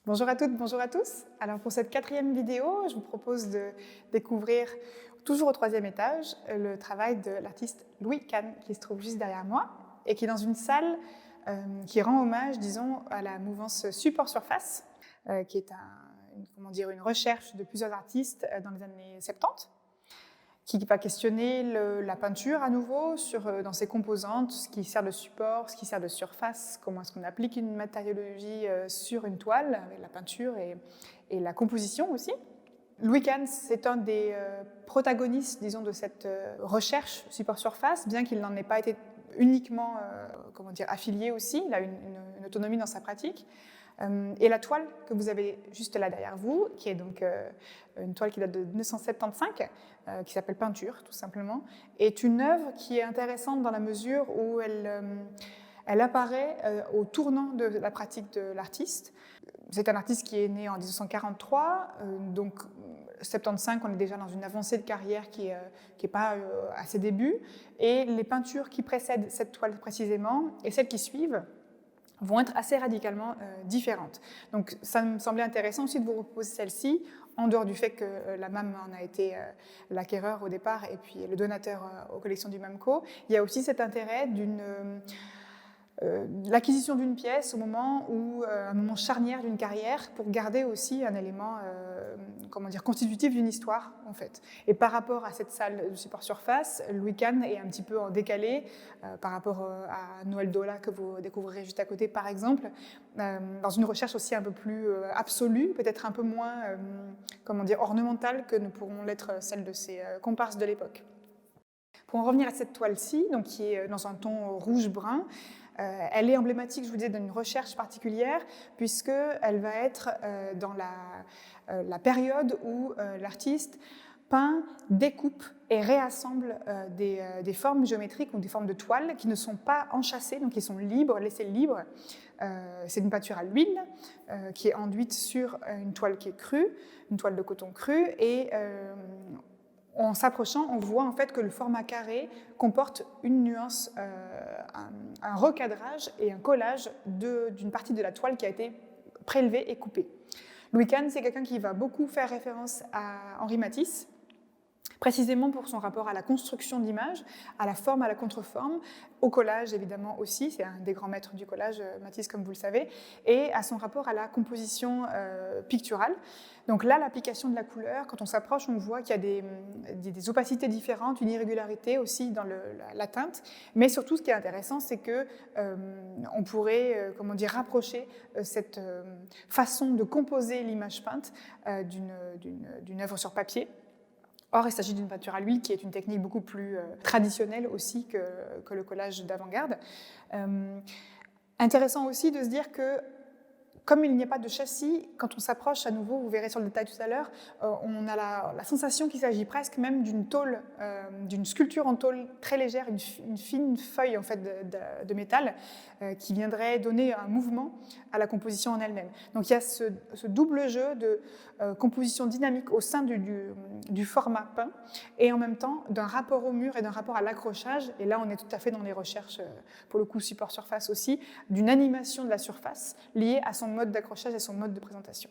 Bonjour à toutes, bonjour à tous. Alors pour cette 4e vidéo, je vous propose de découvrir, toujours au 3e étage, le travail de l'artiste Louis Kahn, qui se trouve juste derrière moi, et qui est dans une salle qui rend hommage, disons, à la mouvance support-surface, qui est une recherche de plusieurs artistes dans les années 70, qui va questionner la peinture à nouveau dans ses composantes, ce qui sert de support, ce qui sert de surface, comment est-ce qu'on applique une matériologie sur une toile avec la peinture et la composition aussi. Louis Kahn, c'est un des protagonistes, disons, de cette recherche support-surface, bien qu'il n'en ait pas été uniquement affilié aussi, il a une autonomie dans sa pratique. Et la toile que vous avez juste là derrière vous, qui est donc une toile qui date de 1975, qui s'appelle Peinture, tout simplement, est une œuvre qui est intéressante dans la mesure où elle apparaît au tournant de la pratique de l'artiste. C'est un artiste qui est né en 1943, donc 75, on est déjà dans une avancée de carrière qui n'est pas à ses débuts, et les peintures qui précèdent cette toile précisément et celles qui suivent vont être assez radicalement différentes. Donc ça me semblait intéressant aussi de vous proposer celle-ci, en dehors du fait que la MAM en a été l'acquéreur au départ et puis le donateur aux collections du MAMCO. Il y a aussi cet intérêt l'acquisition d'une pièce au moment un moment charnière d'une carrière pour garder aussi un élément constitutif d'une histoire en fait. Et par rapport à cette salle de support surface, Louis Kahn est un petit peu en décalé par rapport à Noël Dola que vous découvrirez juste à côté par exemple, dans une recherche aussi un peu plus absolue, peut-être un peu moins ornementale que ne pourront l'être celles de ses comparses de l'époque. Pour en revenir à cette toile-ci, donc qui est dans un ton rouge-brun, elle est emblématique, je vous disais, d'une recherche particulière, puisqu'elle va être dans la période où l'artiste peint, découpe et réassemble des formes géométriques ou des formes de toile qui ne sont pas enchâssées, donc qui sont libres, laissées libres. C'est une peinture à l'huile qui est enduite sur une toile qui est crue, une toile de coton cru, et en s'approchant, on voit en fait que le format carré comporte une nuance, un recadrage et un collage d'une partie de la toile qui a été prélevée et coupée. Louis Kahn, c'est quelqu'un qui va beaucoup faire référence à Henri Matisse, précisément pour son rapport à la construction d'images, à la forme, à la contre-forme, au collage évidemment aussi, c'est un des grands maîtres du collage, Matisse comme vous le savez, et à son rapport à la composition picturale. Donc là, l'application de la couleur, quand on s'approche, on voit qu'il y a des opacités différentes, une irrégularité aussi dans la teinte, mais surtout ce qui est intéressant, c'est qu'on pourrait rapprocher cette façon de composer l'image peinte d'une œuvre sur papier. Or, il s'agit d'une peinture à l'huile qui est une technique beaucoup plus traditionnelle aussi que le collage d'avant-garde. Intéressant aussi de se dire que, comme il n'y a pas de châssis, quand on s'approche à nouveau, vous verrez sur le détail tout à l'heure, on a la sensation qu'il s'agit presque même d'une tôle, d'une sculpture en tôle très légère, une fine feuille en fait, de métal qui viendrait donner un mouvement à la composition en elle-même. Donc il y a ce double jeu de composition dynamique au sein du format peint et en même temps d'un rapport au mur et d'un rapport à l'accrochage. Et là, on est tout à fait dans les recherches, pour le coup support-surface aussi, d'une animation de la surface liée à son mode d'accrochage et son mode de présentation.